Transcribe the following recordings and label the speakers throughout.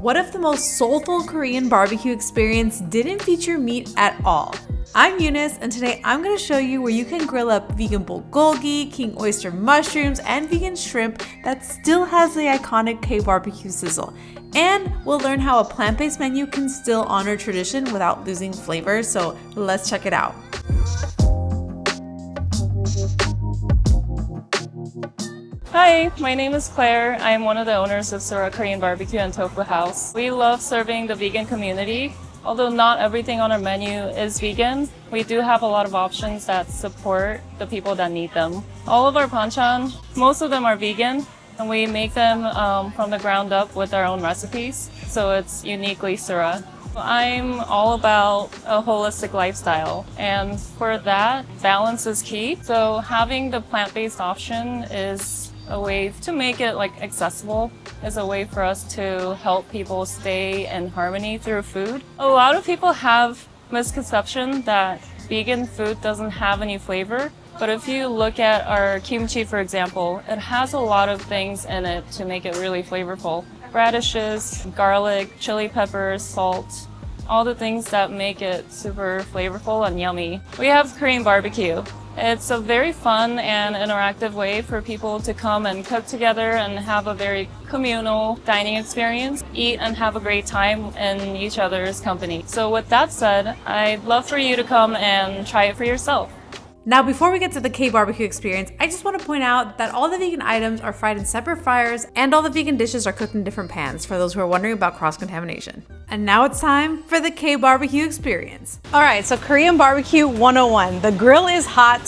Speaker 1: What if the most soulful Korean barbecue experience didn't feature meat at all? I'm Eunice, and today I'm going to show you where you can grill up vegan bulgogi, king oyster mushrooms, and vegan shrimp that still has the iconic K-BBQ sizzle. And we'll learn how a plant-based menu can still honor tradition without losing flavor, so let's check it out.
Speaker 2: Hi, my name is Claire. I am one of the owners of Sura Korean Barbecue and Tofu House. We love serving the vegan community. Although not everything on our menu is vegan, we do have a lot of options that support the people that need them. All of our banchan, most of them are vegan, and we make them from the ground up with our own recipes, so it's uniquely Sura. I'm all about a holistic lifestyle, and for that, balance is key. So having the plant-based option is a way to make it accessible, is a way for us to help people stay in harmony through food. A lot of people have misconception that vegan food doesn't have any flavor, but if you look at our kimchi, for example, it has a lot of things in it to make it really flavorful. Radishes, garlic, chili peppers, salt, all the things that make it super flavorful and yummy. We have Korean barbecue. It's a very fun and interactive way for people to come and cook together and have a very communal dining experience, eat and have a great time in each other's company. So with that said, I'd love for you to come and try it for yourself.
Speaker 1: Now, before we get to the K-BBQ experience, I just want to point out that all the vegan items are fried in separate fryers and all the vegan dishes are cooked in different pans for those who are wondering about cross-contamination. And now it's time for the K-BBQ experience. All right, so Korean barbecue 101. The grill is hot.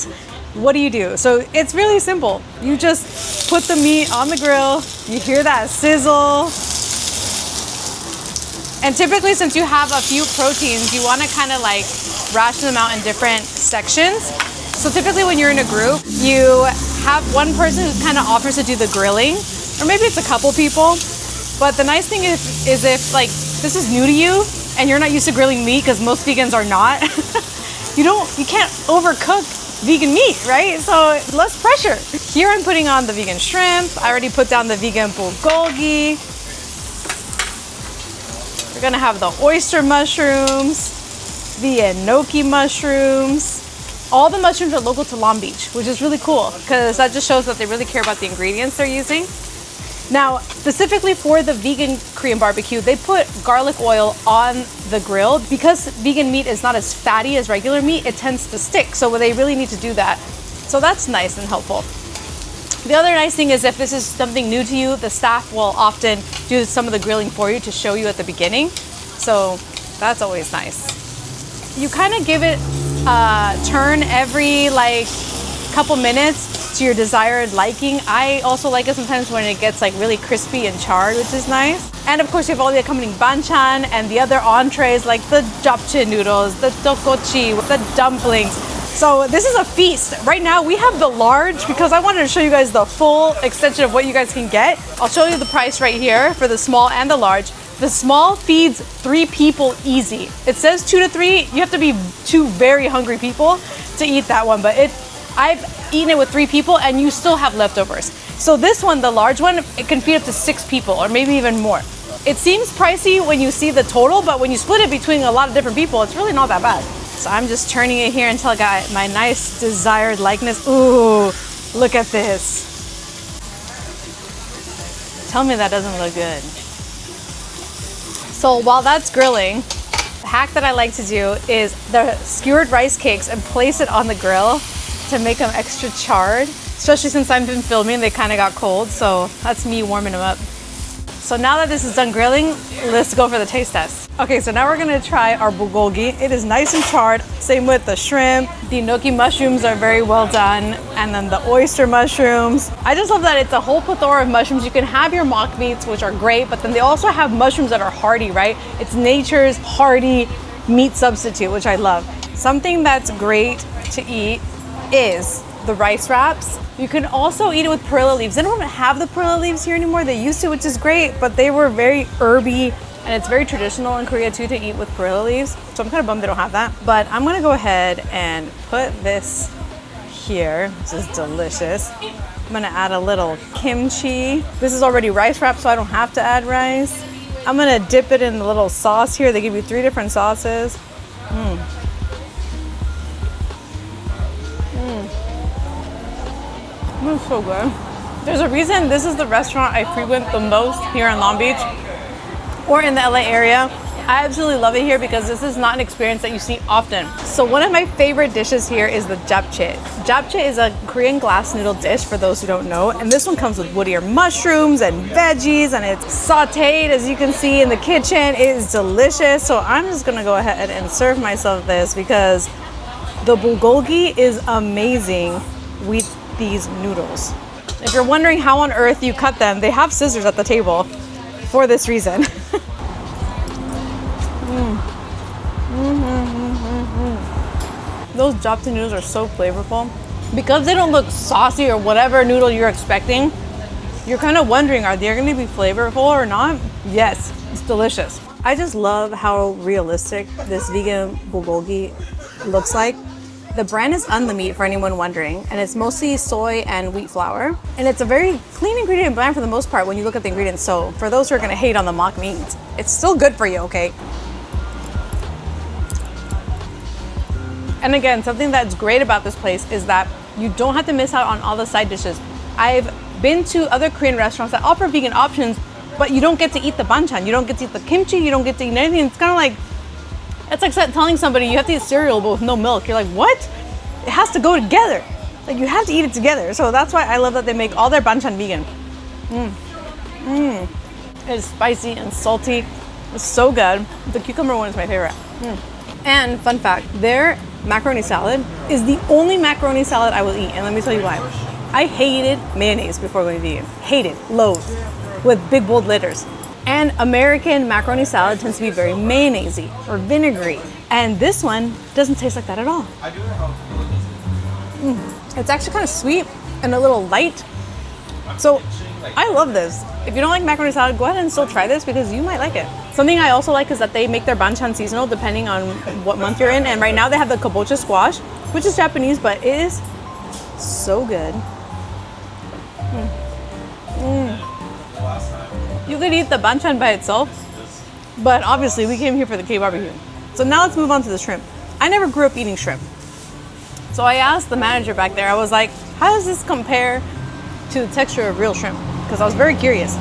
Speaker 1: What do? So it's really simple. You just put the meat on the grill. You hear that sizzle. And typically, since you have a few proteins, you want to kind of ration them out in different sections. So typically when you're in a group, you have one person who kind of offers to do the grilling, or maybe it's a couple people. But the nice thing is if this is new to you and you're not used to grilling meat, because most vegans are not, you can't overcook vegan meat, right? So less pressure. Here I'm putting on the vegan shrimp. I already put down the vegan bulgogi. We're gonna have the oyster mushrooms, the enoki mushrooms. All the mushrooms are local to Long Beach, which is really cool because that just shows that they really care about the ingredients they're using. Now, specifically for the vegan Korean barbecue, they put garlic oil on the grill. Because vegan meat is not as fatty as regular meat, it tends to stick. So they really need to do that. So that's nice and helpful. The other nice thing is if this is something new to you, the staff will often do some of the grilling for you to show you at the beginning. So that's always nice. You kind of give it turn every couple minutes to your desired liking. I also like it sometimes when it gets really crispy and charred, which is nice. And of course you have all the accompanying banchan and the other entrees like the japchae noodles, the tteokbokki, the dumplings. So this is a feast. Right now we have the large because I wanted to show you guys the full extension of what you guys can get. I'll show you the price right here for the small and the large. The small feeds 3 people easy. It says 2 to 3. You have to be 2 very hungry people to eat that one, but I've eaten it with 3 people and you still have leftovers. So this one, the large one, it can feed up to 6 people or maybe even more. It seems pricey when you see the total, but when you split it between a lot of different people, it's really not that bad. So I'm just turning it here until I got my nice desired likeness. Ooh, look at this. Tell me that doesn't look good. So while that's grilling, the hack that I like to do is the skewered rice cakes and place it on the grill to make them extra charred. Especially since I've been filming, they kind of got cold, so that's me warming them up. So now that this is done grilling, let's go for the taste test. Okay, so now we're gonna try our bulgogi. It is nice and charred. Same with the shrimp. The enoki mushrooms are very well done. And then the oyster mushrooms. I just love that it's a whole plethora of mushrooms. You can have your mock meats, which are great, but then they also have mushrooms that are hearty, right? It's nature's hearty meat substitute, which I love. Something that's great to eat is the rice wraps. You can also eat it with perilla leaves. They don't have the perilla leaves here anymore. They used to, which is great, but they were very herby, and it's very traditional in Korea too to eat with perilla leaves. So I'm kind of bummed they don't have that. But I'm gonna go ahead and put this here, which is delicious. I'm gonna add a little kimchi. This is already rice wrapped, so I don't have to add rice. I'm gonna dip it in the little sauce here. They give you 3 different sauces. It's so good. There's a reason this is the restaurant I frequent the most here in Long Beach or in the LA area. I absolutely love it here because this is not an experience that you see often. So one of my favorite dishes here is the japchae. Japchae is a Korean glass noodle dish for those who don't know. And this one comes with woodier mushrooms and veggies, and it's sauteed, as you can see in the kitchen. It is delicious. So I'm just gonna go ahead and serve myself this because the bulgogi is amazing with these noodles. If you're wondering how on earth you cut them, they have scissors at the table for this reason. Those japchae noodles are so flavorful. Because they don't look saucy or whatever noodle you're expecting, you're kind of wondering, are they gonna be flavorful or not? Yes, it's delicious. I just love how realistic this vegan bulgogi looks like. The brand is Unlimeat for anyone wondering, and it's mostly soy and wheat flour. And it's a very clean ingredient blend for the most part when you look at the ingredients. So for those who are gonna hate on the mock meat, it's still good for you, okay? And again, something that's great about this place is that you don't have to miss out on all the side dishes. I've been to other Korean restaurants that offer vegan options, but you don't get to eat the banchan, you don't get to eat the kimchi, you don't get to eat anything. It's kind of like, it's like telling somebody you have to eat cereal but with no milk. You're like, what? It has to go together. Like, you have to eat it together. So that's why I love that they make all their banchan vegan. It's spicy and salty. It's so good. The cucumber one is my favorite. And fun fact, their macaroni salad is the only macaroni salad I will eat. And let me tell you why. I hated mayonnaise before going vegan. Hated, loathed, with big bold letters. And American macaroni salad tends to be very mayonnaisey or vinegary. And this one doesn't taste like that at all. It's actually kind of sweet and a little light. So I love this. If you don't like macaroni salad, go ahead and still try this because you might like it. Something I also like is that they make their banchan seasonal depending on what month you're in. And right now they have the kabocha squash, which is Japanese, but it is so good. You could eat the banchan by itself, but obviously we came here for the K-BBQ. So now let's move on to the shrimp. I never grew up eating shrimp. So I asked the manager back there, I was like, how does this compare to the texture of real shrimp? Because I was very curious.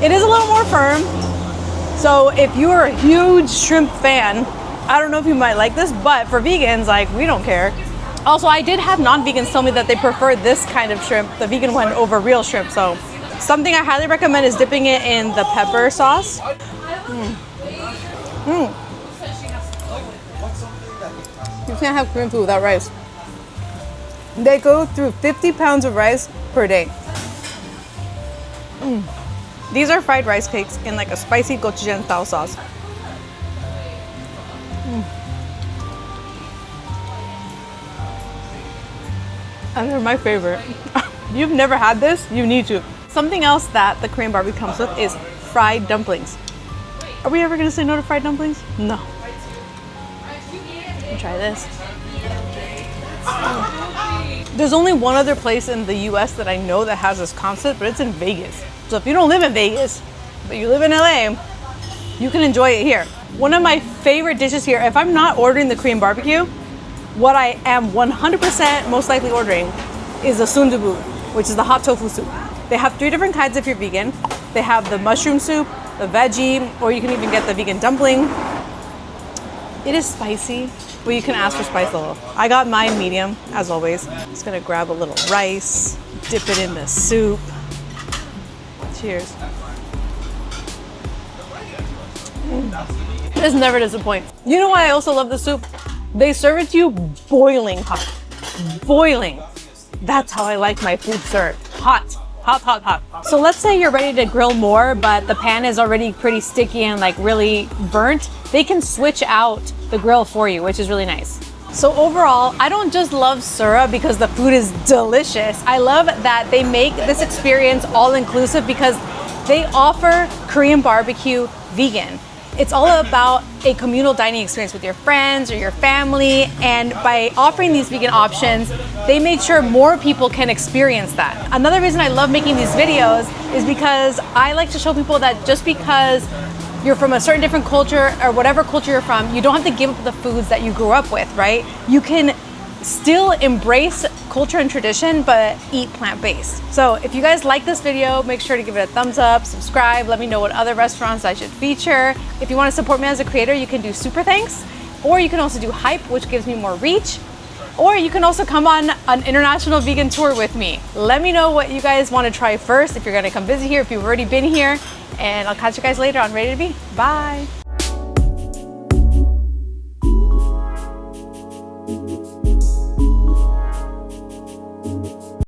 Speaker 1: It is a little more firm. So if you are a huge shrimp fan, I don't know if you might like this, but for vegans, like, we don't care. Also, I did have non-vegans tell me that they prefer this kind of shrimp, the vegan one, over real shrimp. So something I highly recommend is dipping it in the pepper sauce. You can't have Korean food without rice. They go through 50 pounds of rice per day. These are fried rice cakes in like a spicy gochujang style sauce. And they're my favorite. If you've never had this, you need to. Something else that the Korean barbecue comes with is fried dumplings. Are we ever gonna say no to fried dumplings? No. Let me try this. There's only one other place in the US that I know that has this concept, but it's in Vegas. So if you don't live in Vegas, but you live in LA, you can enjoy it here. One of my favorite dishes here, if I'm not ordering the Korean barbecue, what I am 100% most likely ordering is the sundubu, which is the hot tofu soup. They have 3 different kinds if you're vegan. They have the mushroom soup, the veggie, or you can even get the vegan dumpling. It is spicy, but you can ask for spice level. I got mine medium, as always. Just gonna grab a little rice, dip it in the soup. Cheers. This never disappoints. You know why I also love the soup? They serve it to you boiling hot. Boiling. That's how I like my food served. Hot. Hot, hot, hot. So let's say you're ready to grill more, but the pan is already pretty sticky and like really burnt. They can switch out the grill for you, which is really nice. So overall, I don't just love Sura because the food is delicious. I love that they make this experience all-inclusive because they offer Korean barbecue vegan. It's all about a communal dining experience with your friends or your family, and by offering these vegan options, they made sure more people can experience that. Another reason I love making these videos is because I like to show people that just because you're from a certain different culture or whatever culture you're from, you don't have to give up the foods that you grew up with, right? You can still embrace culture and tradition, but eat plant-based. So if you guys like this video, make sure to give it a thumbs up, subscribe, let me know what other restaurants I should feature. If you want to support me as a creator, you can do super thanks, or you can also do hype, which gives me more reach, or you can also come on an international vegan tour with me. Let me know what you guys want to try first, if you're going to come visit here, if you've already been here, and I'll catch you guys later on Ready to Be. Bye.